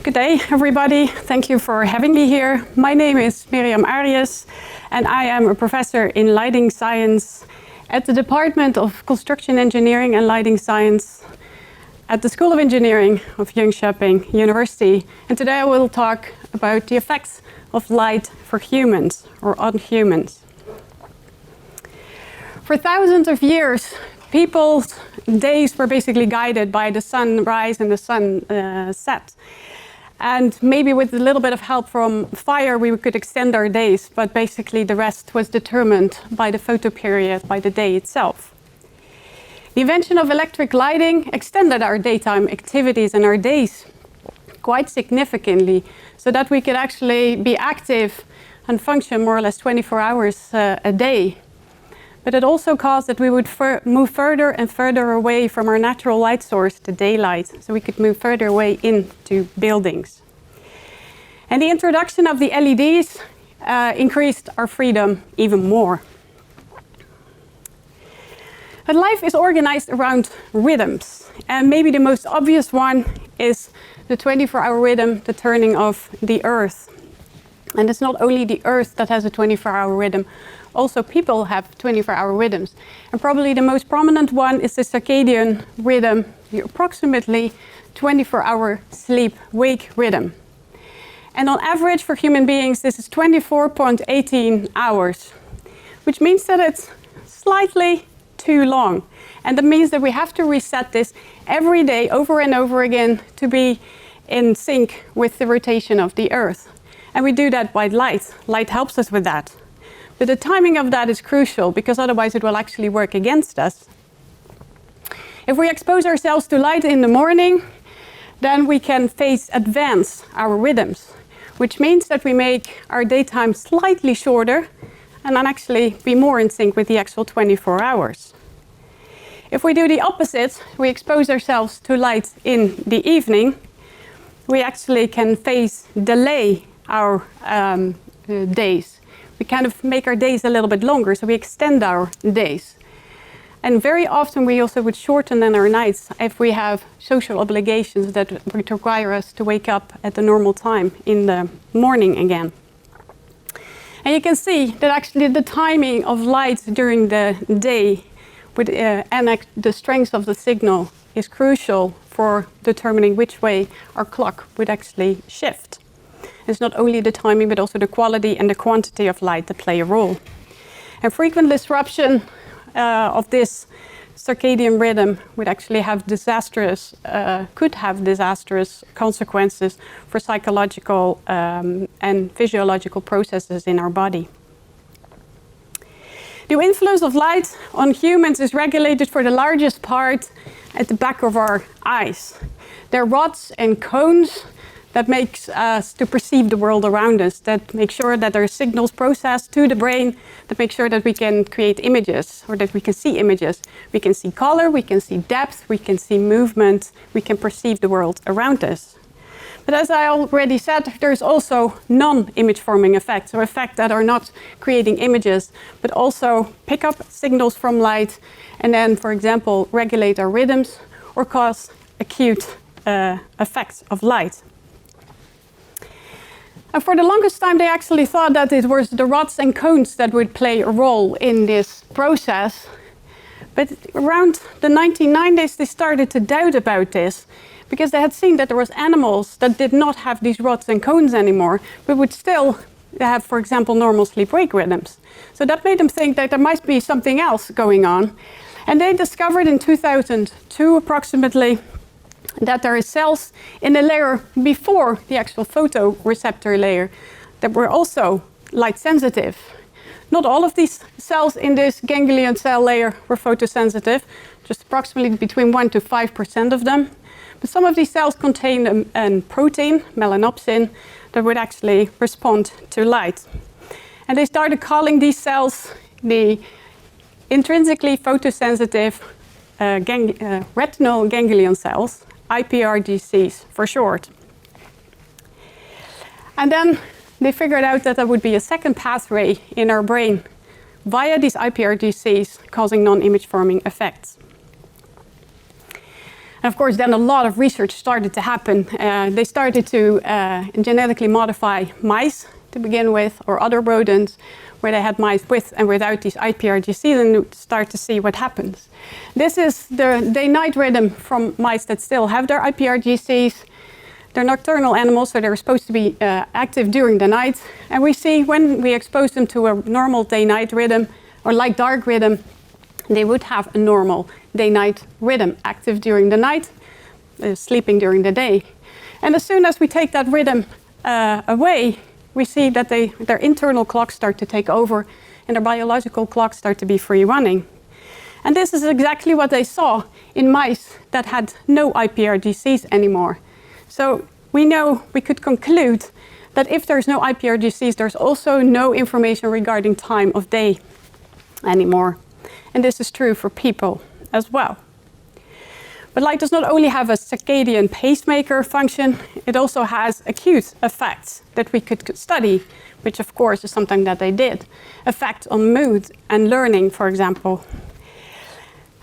Good day, everybody. Thank you for having me here. My name is Myriam Aries, and I am a professor in lighting science at the Department of Construction Engineering and Lighting Science at the School of Engineering of Jönköpings University. And today I will talk about the effects of light for humans or on humans. For thousands of years, people's days were basically guided by the sunrise and the sunset. And maybe with a little bit of help from fire, we could extend our days, but basically the rest was determined by the photoperiod, by the day itself. The invention of electric lighting extended our daytime activities and our days quite significantly, so that we could actually be active and function more or less 24 hours a day. But it also caused that we would move further and further away from our natural light source, the daylight, so we could move further away into buildings. And the introduction of the LEDs increased our freedom even more. But life is organized around rhythms, and maybe the most obvious one is the 24-hour rhythm, the turning of the Earth. And it's not only the Earth that has a 24-hour rhythm, also people have 24-hour rhythms. And probably the most prominent one is the circadian rhythm, the approximately 24-hour sleep-wake rhythm. And on average for human beings, this is 24.18 hours, which means that it's slightly too long. And that means that we have to reset this every day over and over again to be in sync with the rotation of the Earth. And we do that by light. Light helps us with that. But the timing of that is crucial, because otherwise it will actually work against us. If we expose ourselves to light in the morning, then we can advance our rhythms, which means that we make our daytime slightly shorter and then actually be more in sync with the actual 24 hours. If we do the opposite, we expose ourselves to light in the evening, we actually can delay our days. We kind of make our days a little bit longer, so we extend our days. And very often we also would shorten then our nights if we have social obligations that would require us to wake up at the normal time in the morning again. And you can see that actually the timing of light during the day and the strength of the signal is crucial for determining which way our clock would actually shift. It's not only the timing, but also the quality and the quantity of light that play a role. And frequent disruption of this circadian rhythm would actually have could have disastrous consequences for psychological and physiological processes in our body. The influence of light on humans is regulated for the largest part at the back of our eyes. They're rods and cones that makes us to perceive the world around us, that make sure that there are signals processed to the brain, that make sure that we can create images, or that we can see images. We can see color, we can see depth, we can see movement, we can perceive the world around us. But as I already said, there's also non-image forming effects, or effects that are not creating images, but also pick up signals from light, and then, for example, regulate our rhythms, or cause acute effects of light. And for the longest time, they actually thought that it was the rods and cones that would play a role in this process. But around the 1990s, they started to doubt about this, because they had seen that there was animals that did not have these rods and cones anymore, but would still have, for example, normal sleep-wake rhythms. So that made them think that there might be something else going on. And they discovered in 2002 approximately that there are cells in the layer before the actual photoreceptor layer that were also light sensitive. Not all of these cells in this ganglion cell layer were photosensitive, just approximately between 1 to 5% of them. But some of these cells contain a protein, melanopsin, that would actually respond to light. And they started calling these cells the intrinsically photosensitive retinal ganglion cells, iPRGCs for short. And then they figured out that there would be a second pathway in our brain via these iPRGCs causing non-image forming effects. And of course, then a lot of research started to happen. They started to genetically modify mice to begin with, or other rodents, where they had mice with and without these IPRGCs, and you start to see what happens. This is the day-night rhythm from mice that still have their IPRGCs. They're nocturnal animals, so they're supposed to be active during the night. And we see when we expose them to a normal day-night rhythm, or light-dark rhythm, they would have a normal day-night rhythm, active during the night, sleeping during the day. And as soon as we take that rhythm away, we see that their internal clocks start to take over and their biological clocks start to be free running. And this is exactly what they saw in mice that had no IPRGCs anymore. So we could conclude that if there's no IPRGCs, there's also no information regarding time of day anymore. And this is true for people as well. But light does not only have a circadian pacemaker function, it also has acute effects that we could study, which of course is something that they did. Effect on mood and learning, for example.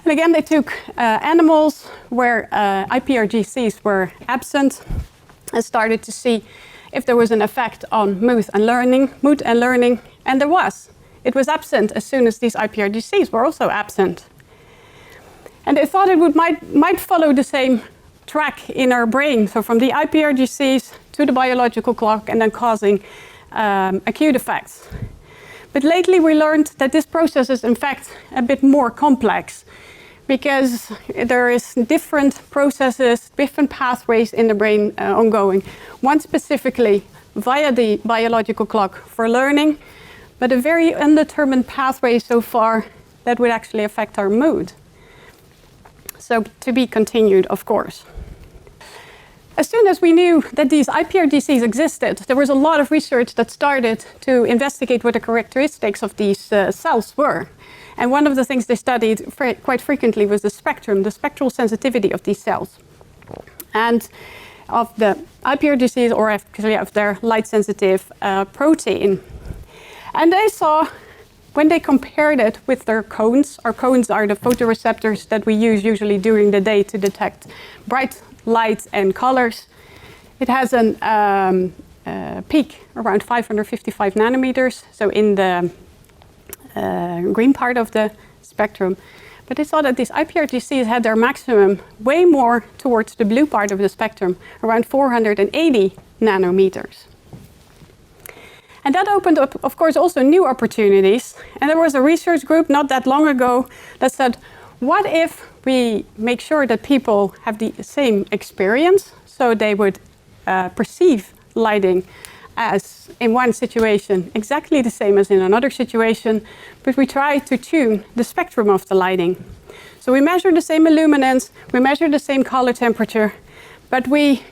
And again, they took animals where IPRGCs were absent and started to see if there was an effect on mood and learning, and there was. It was absent as soon as these IPRGCs were also absent. And they thought it might follow the same track in our brain, so from the IPRGCs to the biological clock and then causing acute effects. But lately we learned that this process is in fact a bit more complex, because there is different processes, different pathways in the brain ongoing. One specifically via the biological clock for learning, but a very undetermined pathway so far that would actually affect our mood. So to be continued, of course. As soon as we knew that these IPRGCs existed, there was a lot of research that started to investigate what the characteristics of these cells were. And one of the things they studied quite frequently was the spectral sensitivity of these cells. And of the IPRGCs, or actually of their light-sensitive protein. And they saw, when they compared it with their cones, our cones are the photoreceptors that we use usually during the day to detect bright light and colors. It has a peak around 555 nanometers, so in the green part of the spectrum. But they saw that these IPRGCs had their maximum way more towards the blue part of the spectrum, around 480 nanometers. And that opened up, of course, also new opportunities. And there was a research group not that long ago that said, what if we make sure that people have the same experience, so they would perceive lighting as in one situation exactly the same as in another situation, but we try to tune the spectrum of the lighting. So we measure the same illuminance, we measure the same color temperature, but we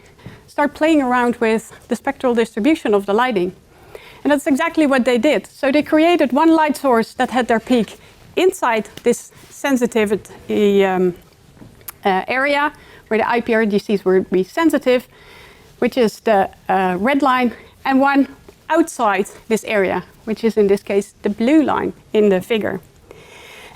start playing around with the spectral distribution of the lighting. And that's exactly what they did. So they created one light source that had their peak inside this sensitivity area where the IPRGCs would be sensitive, which is the red line, and one outside this area, which is in this case the blue line in the figure.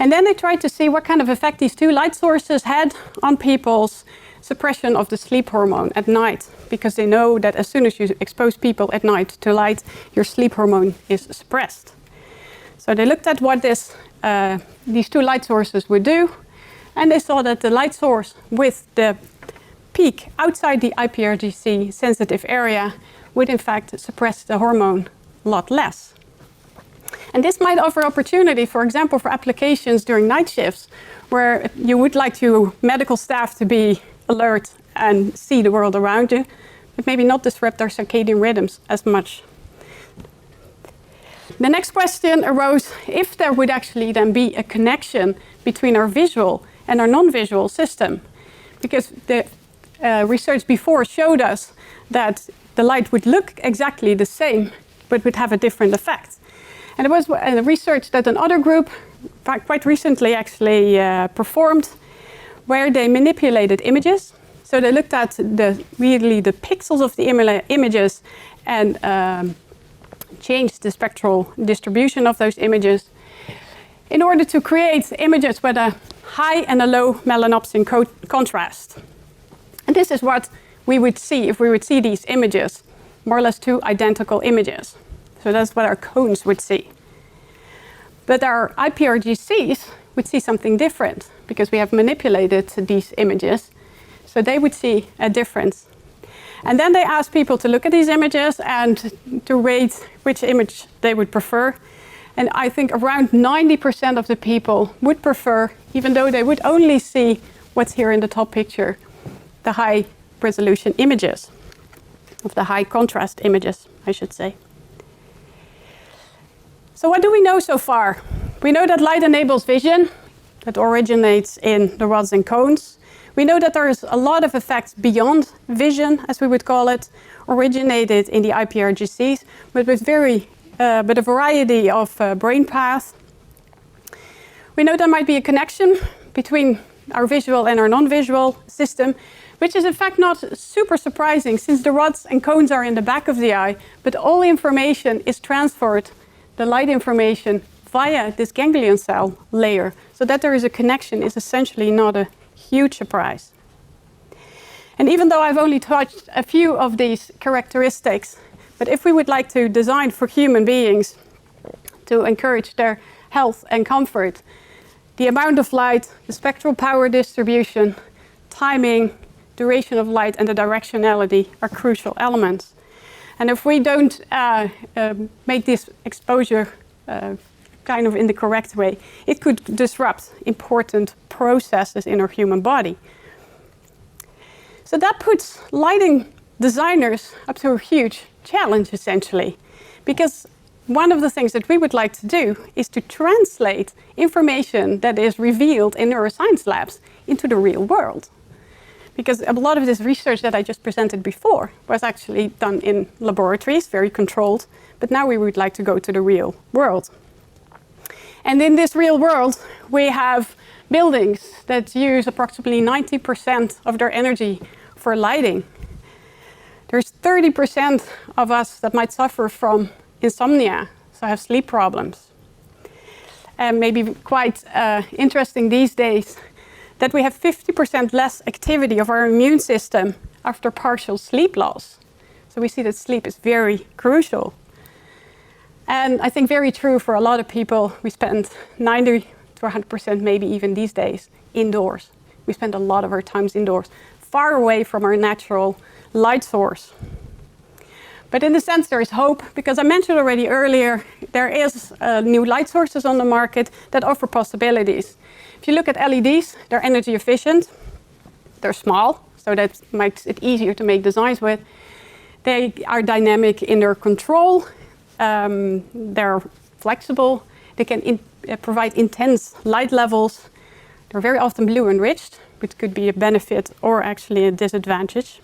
And then they tried to see what kind of effect these two light sources had on people's suppression of the sleep hormone at night, because they know that as soon as you expose people at night to light, your sleep hormone is suppressed. So they looked at what these two light sources would do, and they saw that the light source with the peak outside the IPRGC sensitive area would in fact suppress the hormone a lot less. And this might offer opportunity, for example, for applications during night shifts, where you would like your medical staff to be alert and see the world around you, but maybe not disrupt their circadian rhythms as much. The next question arose if there would actually then be a connection between our visual and our non-visual system, because the research before showed us that the light would look exactly the same, but would have a different effect. And it was a research that another group quite recently actually performed, where they manipulated images. So they looked at the pixels of the images and changed the spectral distribution of those images in order to create images with a high and a low melanopsin contrast. And this is what we would see if we would see these images, more or less two identical images. So that's what our cones would see. But our IPRGCs would see something different because we have manipulated these images. So they would see a difference. And then they asked people to look at these images and to rate which image they would prefer. And I think around 90% of the people would prefer, even though they would only see what's here in the top picture, the high resolution images, of the high contrast images, I should say. So what do we know so far? We know that light enables vision that originates in the rods and cones. We know that there is a lot of effects beyond vision, as we would call it, originated in the IPRGCs, but with a variety of brain paths. We know there might be a connection between our visual and our non-visual system, which is in fact not super surprising since the rods and cones are in the back of the eye, but all information is transferred, the light information, via this ganglion cell layer. So that there is a connection is essentially not a huge surprise. And even though I've only touched a few of these characteristics, but if we would like to design for human beings to encourage their health and comfort, the amount of light, the spectral power distribution, timing, duration of light, and the directionality are crucial elements. And if we don't make this exposure kind of in the correct way, it could disrupt important processes in our human body. So that puts lighting designers up to a huge challenge, essentially, because one of the things that we would like to do is to translate information that is revealed in neuroscience labs into the real world. Because a lot of this research that I just presented before was actually done in laboratories, very controlled, but now we would like to go to the real world. And in this real world, we have buildings that use approximately 90% of their energy for lighting. There's 30% of us that might suffer from insomnia, so have sleep problems. And maybe quite interesting these days that we have 50% less activity of our immune system after partial sleep loss. So we see that sleep is very crucial. And I think very true for a lot of people. We spend 90 to 100%, maybe even these days, indoors. We spend a lot of our times indoors, far away from our natural light source. But in a sense, there is hope, because I mentioned already earlier, there is new light sources on the market that offer possibilities. If you look at LEDs, they're energy efficient. They're small, so that makes it easier to make designs with. They are dynamic in their control. They're flexible. They can provide intense light levels. They're very often blue enriched, which could be a benefit or actually a disadvantage.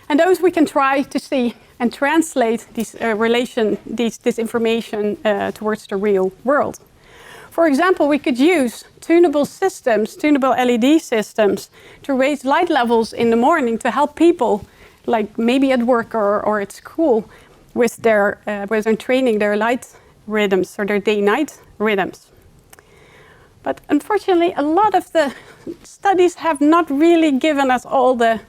And those we can try to see and translate this information towards the real world. For example, we could use tunable systems, tunable LED systems, to raise light levels in the morning to help people, like maybe at work or at school, with their training their light rhythms or their day-night rhythms. But unfortunately, a lot of the studies have not really given us all the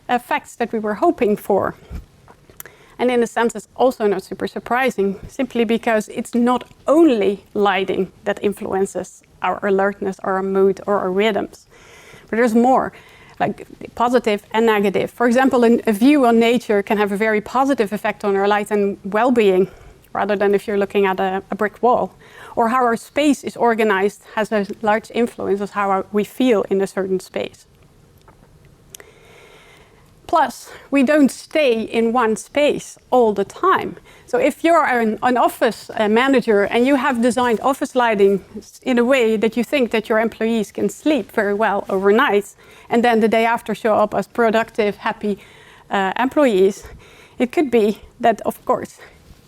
effects that we were hoping for. And in a sense, it's also not super surprising, simply because it's not only lighting that influences our alertness or our mood or our rhythms, but there's more, like positive and negative. For example, a view on nature can have a very positive effect on our light and well-being, rather than if you're looking at a brick wall. Or how our space is organized has a large influence on how we feel in a certain space. Plus, we don't stay in one space all the time. So if you're an office manager and you have designed office lighting in a way that you think that your employees can sleep very well overnight, and then the day after show up as productive, happy employees, it could be that, of course,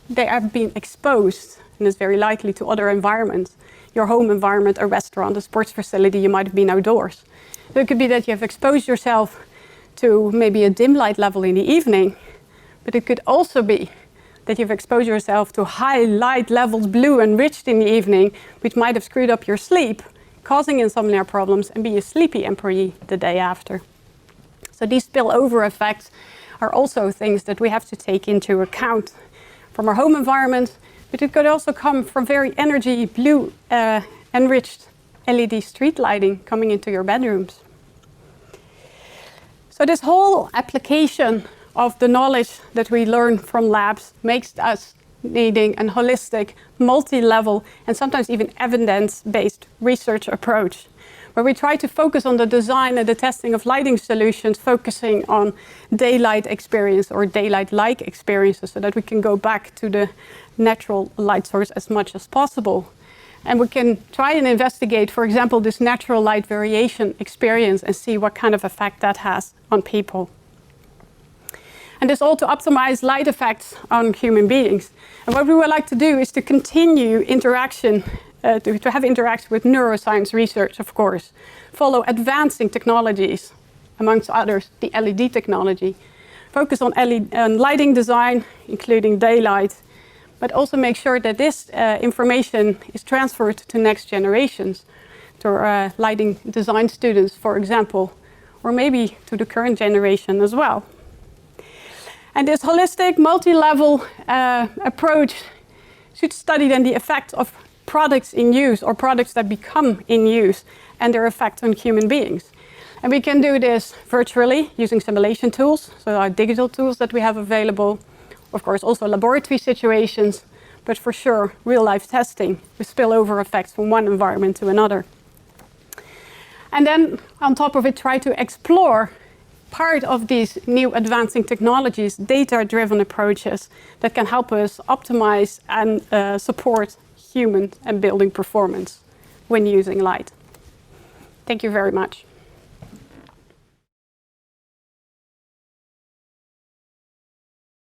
they have been exposed, and it's very likely, to other environments. Your home environment, a restaurant, a sports facility, you might have been outdoors. So it could be that you have exposed yourself to maybe a dim light level in the evening, but it could also be that you've exposed yourself to high light levels, blue enriched in the evening, which might have screwed up your sleep, causing insomnia problems, and be a sleepy employee the day after. So these spillover effects are also things that we have to take into account from our home environment, but it could also come from very energy blue enriched LED street lighting coming into your bedrooms. So this whole application of the knowledge that we learn from labs makes us needing a holistic, multi-level, and sometimes even evidence-based research approach, where we try to focus on the design and the testing of lighting solutions, focusing on daylight experience or daylight-like experiences so that we can go back to the natural light source as much as possible. And we can try and investigate, for example, this natural light variation experience and see what kind of effect that has on people. And this all to optimize light effects on human beings. And what we would like to do is to continue interaction, to have interaction with neuroscience research, of course, follow advancing technologies, amongst others, the LED technology, focus on lighting design, including daylight, but also make sure that this information is transferred to next generations, to our lighting design students, for example, or maybe to the current generation as well. And this holistic, multi-level approach should study then the effect of products in use or products that become in use and their effect on human beings. And we can do this virtually using simulation tools, so our digital tools that we have available. Of course, also laboratory situations, but for sure, real-life testing with spillover effects from one environment to another. And then, on top of it, try to explore part of these new advancing technologies, data-driven approaches that can help us optimize and support human and building performance when using light. Thank you very much.